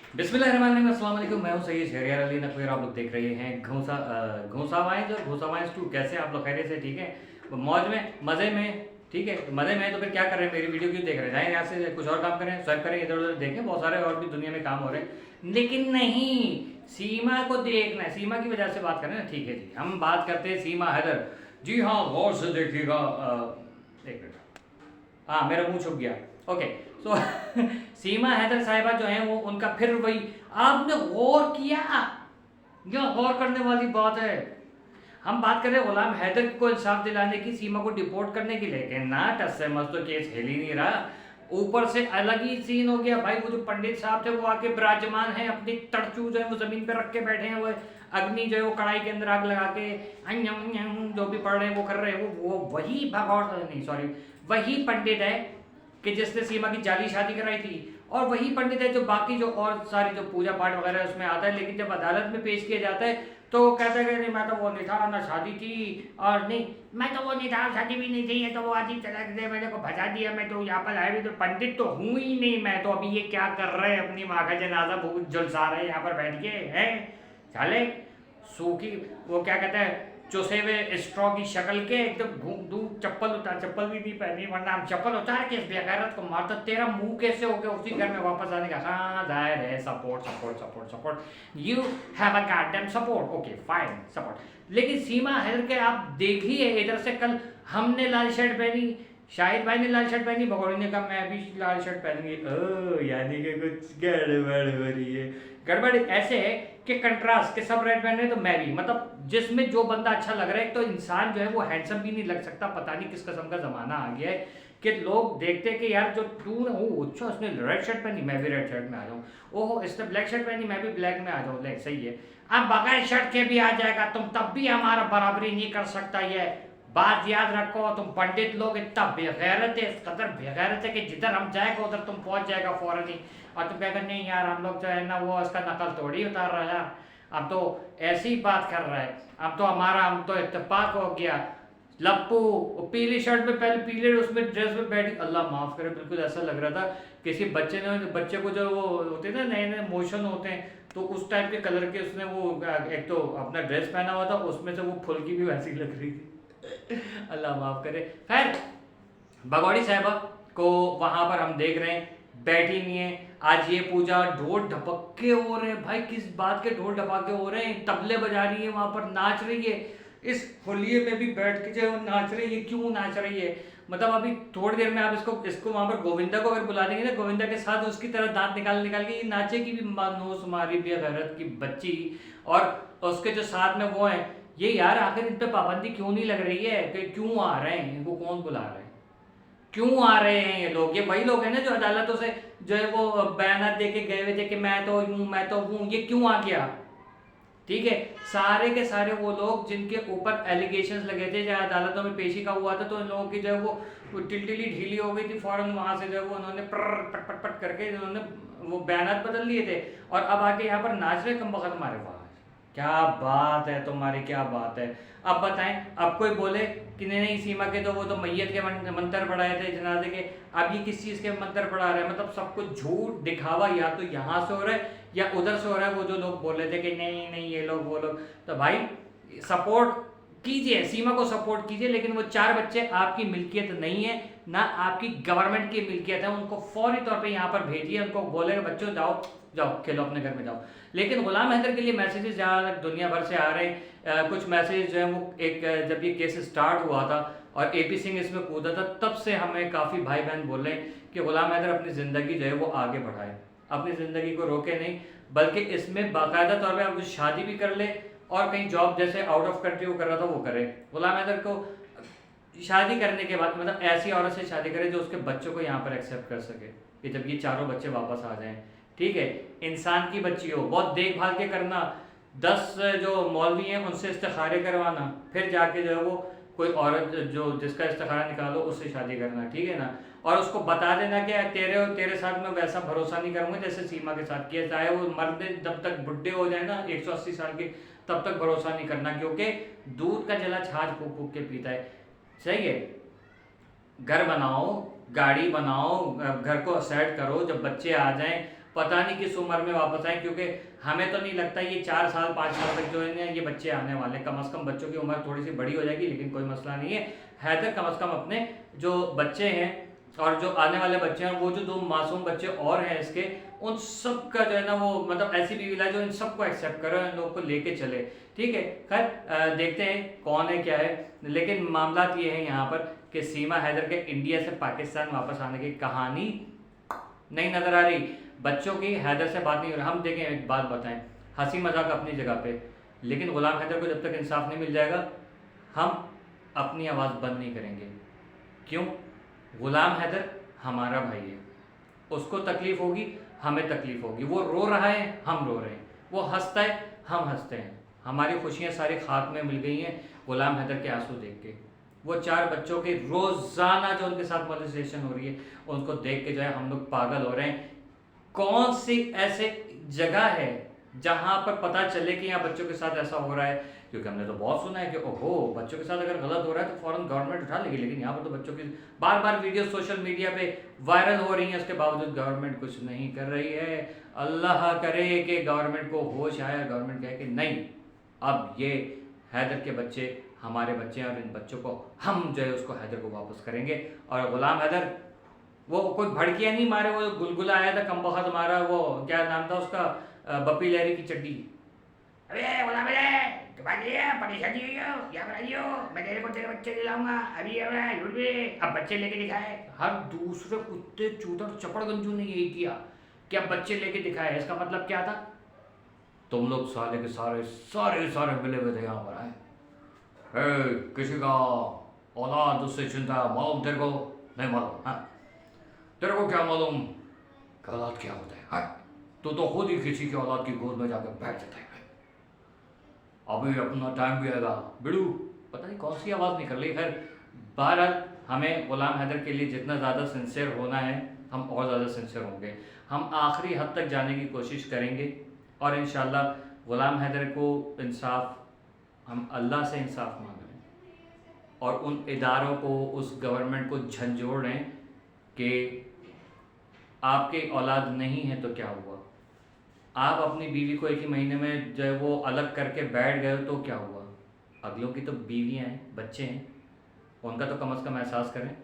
बिस्मिल्लाहिर्रहमानिर्रहीम, अस्सलाम वालेकुम। मैं हूं सैयद शहरियार अली नकवी और आप लोग देख रहे हैं घोंसा वाइज 2। कैसे हैं आप लोग? खैरियत से? ठीक है, मौज में, मज़े में? ठीक है, तो मज़े में तो फिर क्या कर रहे हैं? मेरी वीडियो क्यों देख रहे हैं? जाएं यहाँ से कुछ और काम करें, स्वाइप करें, इधर उधर देखें, बहुत सारे और भी दुनिया में काम हो रहे हैं। लेकिन नहीं, सीमा को देखना है, सीमा की वजह से बात करें ना। ठीक है जी, हम बात करते हैं सीमा हैदर। जी हाँ, गौर से देखिएगा। एक मिनट, हाँ मेरा मुंह छुप गया। ओके, सो सीमा हैदर साहिबा जो है वो उनका फिर वही, आपने गौर किया? यह गौर करने वाली बात है। हम बात करें गुलाम हैदर को इंसाफ दिलाने की, सीमा को डिपोर्ट करने की, लेकिन ना टस से मस तो केस हिल ही नहीं रहा। ऊपर से अलग ही सीन हो गया भाई। वो जो पंडित साहब थे वो आके विराजमान है, अपनी तड़चू जो है वो जमीन पे रख के बैठे हैं। वो अग्नि जो है वो कढ़ाई के अंदर आग लगा के जो भी पढ़ रहे हैं वो कर रहे हैं। वो वही भगवान, नहीं सॉरी, वही पंडित है कि जिसने सीमा की जाली शादी कराई थी। और वही पंडित है जो बाकी जो और सारी जो पूजा पाठ वगैरह उसमें आता है, लेकिन जब अदालत में पेश किया जाता है तो वो कहता है कि नहीं मैं तो वो नहीं था ना, शादी थी, और नहीं मैं तो वो नहीं था, शादी भी नहीं थी, ये तो वो आदमी चला गया, मैंने को भजा दिया, मैं तो यहाँ पर आया भी तो पंडित तो हूँ ही नहीं मैं तो। अभी ये क्या कर रहे हैं? अपनी माँ का जनाजा बहुत झुलसा रहे हैं यहाँ पर बैठ के हैं साले। सूखी, वो क्या कहते हैं, चुसे हुए स्ट्रॉ की शक्ल के, एकदम घूम दूर चप्पल उतार, चप्पल भी नहीं पहनी वरना हम चप्पल उतार के इस बेगैरत को मारता। तेरा मुंह कैसे हो गया उसी घर में वापस आने का? हाँ जाहिर है, support support support support, you have a goddamn support, okay fine support. लेकिन सीमा हैदर के आप देखिए, इधर से कल हमने लाल शर्ट पहनी, शाहिद भाई ने लाल शर्ट पहनी, भगोड़ी ने कहा मैं भी लाल शर्ट पहनूंगी। ओ यानी कि कुछ गड़बड़ हो रही है। गड़बड़ ऐसे है कि कंट्रास्ट के सब रेड पहन रहे हैं तो मैं भी, मतलब जिसमें जो बंदा अच्छा लग रहा है। तो इंसान जो है वो हैंडसम भी नहीं लग सकता। पता नहीं किस किस्म का जमाना आ गया है कि लोग देखते हैं कि यार जो तू ओ अच्छा उसने रेड शर्ट पहनी, मैं भी रेड शर्ट में आ जाऊँ। ओहो इसने ब्लैक शर्ट पहनी, मैं भी ब्लैक में आ जाऊँ। ले सही है, अब बगैर शर्ट के भी आ जाएगा तुम, तब भी हमारा बराबरी नहीं कर सकता। ये बात याद रखो, तुम पंडित लोग इतना बेगैरत है, इस कदर बेगैरत है कि जिधर हम जाएगा उधर तुम पहुंच जाएगा फौरन ही। और तुम कहेगा नहीं यार हम लोग जो है ना वो उसका नकल थोड़ी उतार रहा है यार, अब तो ऐसी बात कर रहा है, अब तो हमारा हम तो इत्तेफाक हो गया। लप्पू पीली शर्ट में, पहले पीले उसमें ड्रेस में बैठी, अल्लाह माफ करे, बिल्कुल ऐसा लग रहा था किसी बच्चे ने, बच्चे को जो वो होते हैं ना नए नए मोशन होते हैं, तो उस टाइप के कलर के उसने वो एक तो अपना ड्रेस पहना हुआ था, उसमें से वो फुल्की भी वैसी लग रही थी। अल्लाह माफ करे। खैर, भगौड़ी साहिबा को वहां पर हम देख रहे हैं बैठी नहीं है। आज ये पूजा ढोल ढपक्के हो रहे हैं भाई, किस बात के ढोल ढपक्के हो रहे हैं? तबले बजा रही है, वहां पर नाच रही है, इस होलिये में भी बैठ के जो नाच रही है। क्यों नाच रही है? मतलब अभी थोड़ी देर में आप इसको इसको वहां पर गोविंदा को अगर बुला देंगे ना, गोविंदा के साथ उसकी तरह दांत निकाल निकाल के ये नाचेगी भी, मानोस मारी बेगैरत की बच्ची। और उसके जो साथ में वो है, ये यार आखिर इन पे पाबंदी क्यों नहीं लग रही है कि क्यों आ रहे हैं? इनको कौन बुला रहा है? क्यों आ रहे हैं ये लोग? ये वही लोग हैं ना जो अदालतों से जो है वो बयान दे के गए हुए थे कि मैं तो हूँ मैं तो हूँ। ये क्यों आ गया? ठीक है, सारे के सारे वो लोग जिनके ऊपर एलिगेशंस लगे थे, जहाँ अदालतों में पेशी का हुआ था, तो इन लोगों की जो है वो टिलटिली ढीली हो गई थी, फौरन वहां से जो है वो उन्होंने पट पट पट करके उन्होंने वो बयान बदल लिए थे। और अब आके यहाँ पर नाच रहे कम वक्त हमारे पास। क्या बात है तुम्हारी, क्या बात है? अब बताएं, अब कोई बोले कि नहीं नहीं सीमा के तो वो तो मैयत के मंत्र पढ़ाए थे जनाजे के, अब ये किस चीज़ के मंत्र पढ़ा रहे हैं? मतलब सब कुछ झूठ दिखावा या तो यहाँ से हो रहा है या उधर से हो रहा है। वो जो लोग बोल रहे थे कि नहीं नहीं ये लोग वो लोग, तो भाई सपोर्ट कीजिए, सीमा को सपोर्ट कीजिए, लेकिन वो 4 बच्चे आपकी मिल्कियत नहीं है, ना आपकी गवर्नमेंट की मिल्कियत है। उनको फौरी तौर पे यहाँ पर भेजिए, उनको बोले बच्चों जाओ जाओ खेलो अपने घर में जाओ। लेकिन गुलाम हैदर के लिए मैसेजेस जहाँ तक दुनिया भर से आ रहे हैं, कुछ मैसेज जो है वो एक जब ये केस स्टार्ट हुआ था और एपी सिंह इसमें कूदा था, तब से हमें काफ़ी भाई बहन बोल रहे हैं कि गुलाम हैदर अपनी ज़िंदगी जो है वो आगे बढ़ाए, अपनी ज़िंदगी को रोके नहीं, बल्कि इसमें बाकायदा तौर पर आप शादी भी कर ले और कहीं जॉब जैसे आउट ऑफ कंट्री वो कर रहा था वो करे। गुलाम हैदर को शादी करने के बाद मतलब ऐसी औरत से शादी करे जो उसके बच्चों को यहाँ पर एक्सेप्ट कर सके कि जब ये चारों बच्चे वापस आ जाएं, ठीक है, इंसान की बच्ची हो, बहुत देखभाल के करना, 10 जो मौलवी हैं उनसे इस्तिखारे करवाना, फिर जाके जो है वो कोई औरत जो जिसका इस्तिखारा निकालो उससे शादी करना, ठीक है ना। और उसको बता देना कि तेरे साथ मैं वैसा भरोसा नहीं करूंगा जैसे सीमा के साथ किया, चाहे वो मर्द जब तक बुढ़े हो जाए ना 180 साल के, तब तक भरोसा नहीं करना, क्योंकि दूध का जला छाछ फूक फूक के पीता है। सही है, घर बनाओ, गाड़ी बनाओ, घर को सेट करो, जब बच्चे आ जाएं पता नहीं किस उम्र में वापस आए, क्योंकि हमें तो नहीं लगता ये 4 साल 5 साल तक जो है ना ये बच्चे आने वाले हैं। कम से कम बच्चों की उम्र थोड़ी सी बड़ी हो जाएगी, लेकिन कोई मसला नहीं है। हैदर कम से कम अपने जो बच्चे हैं और जो आने वाले बच्चे हैं, वो जो 2 मासूम बच्चे और हैं इसके, उन सब का जो है ना वो मतलब ऐसी बीवी लाए जो इन सबको एक्सेप्ट करे, इन लोगों को लेके चले। ठीक है, खैर देखते हैं कौन है क्या है। लेकिन मामला ये है यहाँ पर कि सीमा हैदर के इंडिया से पाकिस्तान वापस आने की कहानी नहीं नजर आ रही। बच्चों की हैदर से बात नहीं हो रही। हम देखें, एक बात बताएं, हंसी मजाक अपनी जगह पे, लेकिन गुलाम हैदर को जब तक इंसाफ नहीं मिल जाएगा हम अपनी आवाज़ बंद नहीं करेंगे। क्यों? गुलाम हैदर हमारा भाई है, उसको तकलीफ होगी, हमें तकलीफ होगी। वो रो रहा है, हम रो रहे हैं। वो हंसता है, हम हंसते हैं। हमारी खुशियाँ सारी खाक में मिल गई हैं गुलाम हैदर के आंसू देख के। वो 4 बच्चों के रोज़ाना जो उनके साथ मोलेस्टेशन हो रही है, उनको देख के जो है हम लोग पागल हो रहे हैं। कौन सी ऐसे जगह है जहाँ पर पता चले कि यहाँ बच्चों के साथ ऐसा हो रहा है? क्योंकि हमने तो बहुत सुना है कि ओहो बच्चों के साथ अगर गलत हो रहा है तो फौरन गवर्नमेंट उठा लेगी, लेकिन यहाँ पर तो बच्चों की बार बार वीडियो सोशल मीडिया पे वायरल हो रही हैं, उसके बावजूद गवर्नमेंट कुछ नहीं कर रही है। अल्लाह करे कि गवर्नमेंट को होश आया, गवर्नमेंट कहे कि नहीं, अब ये हैदर के बच्चे हमारे बच्चे हैं और इन बच्चों को हम जो है उसको हैदर को वापस करेंगे। और गुलाम हैदर वो कोई भड़किया नहीं मारे, वो गुलगुला आया था कम बहुत मारा, वो क्या नाम था उसका, बप्पी लहरी की चड्डी। अबे बोला मेरे तुम्हारे लिए परेशानी हुई हो या बनाई हो, मैं तेरे को तेरे बच्चे दिलाऊंगा अभी झूठ भी। अब बच्चे लेके दिखाए। हर दूसरे कुत्ते चूतर चपड़गंजू ने यही किया कि अब बच्चे लेके दिखाए। इसका मतलब क्या था? तुम लोग साले के सारे सारे सारे मिले हुए थे यहाँ पर आए। किसी का औलाद उससे चिंता मालूम तेरे को नहीं मालूम? हाँ, तेरे को क्या मालूम कि औलाद क्या होता है? हाँ, तो खुद ही किसी की औलाद की गोद में जाकर बैठ जाता है। अभी अपना टाइम भी आएगा बिड़ू, पता नहीं कौन सी आवाज़ निकल रही। खैर बहरहाल हमें गुलाम हैदर के लिए जितना ज़्यादा सिंसियर होना है हम और ज़्यादा सिंसियर होंगे। हम आखिरी हद तक जाने की कोशिश करेंगे और इंशाल्लाह गुलाम हैदर को इंसाफ, हम अल्लाह से इंसाफ मांग रहे हैं और उन इदारों को, उस गवर्नमेंट को झंझोड़ रहे हैं कि आपके औलाद नहीं है तो क्या हुआ, आप अपनी बीवी को 1 ही महीने में जो है वो अलग करके बैठ गए तो क्या हुआ, अगलों की तो बीवियाँ हैं, बच्चे हैं, उनका तो कम से कम एहसास करें।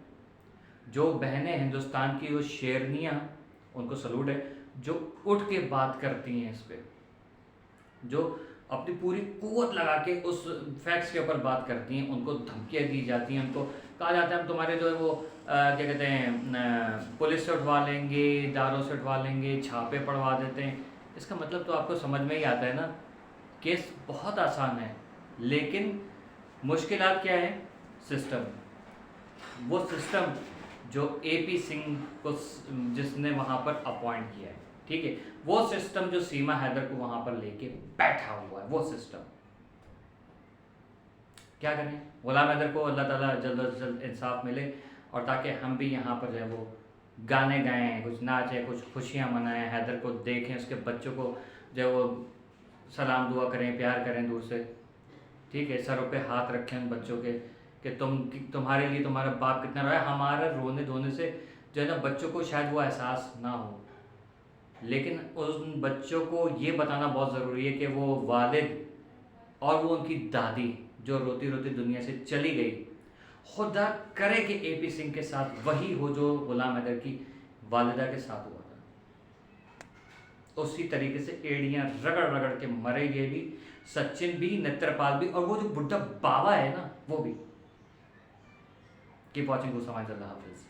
जो बहनें हिंदुस्तान की, वो शेरनियाँ, उनको सलूट है जो उठ के बात करती हैं इस पर, जो अपनी पूरी कुव्वत लगा के उस फैक्ट्स के ऊपर बात करती हैं। उनको धमकियाँ दी जाती हैं, उनको कहा जाता है हम तुम्हारे जो है वो क्या कहते हैं पुलिस से उठवा लेंगे, दारों से उठवा लेंगे, छापे पड़वा देते हैं। इसका मतलब तो आपको समझ में ही आता है ना, केस बहुत आसान है, लेकिन मुश्किलात क्या है? सिस्टम। वो सिस्टम जो AP सिंह को जिसने वहाँ पर अपॉइंट किया है, ठीक है, वो सिस्टम जो सीमा हैदर को वहाँ पर लेके बैठा हुआ है, वो सिस्टम। क्या करें? गुलाम हैदर को अल्लाह ताला जल्द से जल्द इंसाफ मिले और ताकि हम भी यहाँ पर जो है वो गाने गाएं, कुछ नाचें, कुछ खुशियाँ मनाएं, हैदर को देखें, उसके बच्चों को जो वो सलाम दुआ करें, प्यार करें दूर से, ठीक है, सरों पे हाथ रखें उन बच्चों के कि तुम्हारे लिए तुम्हारा बाप कितना रोया। हमारा रोने धोने से जो है ना बच्चों को शायद वो एहसास ना हो, लेकिन उन बच्चों को ये बताना बहुत ज़रूरी है कि वो वालिद और वो उनकी दादी जो रोती रोती दुनिया से चली गई, खुदा करे कि AP सिंह के साथ वही हो जो गुलाम हैदर की वालिदा के साथ हुआ था। उसी तरीके से एड़ियाँ रगड़ रगड़ के मरे, ये भी, सचिन भी, नेत्रपाल भी, और वो जो बुढ़ा बाबा है ना वो भी। कीप वॉचिंग, हाफिज़।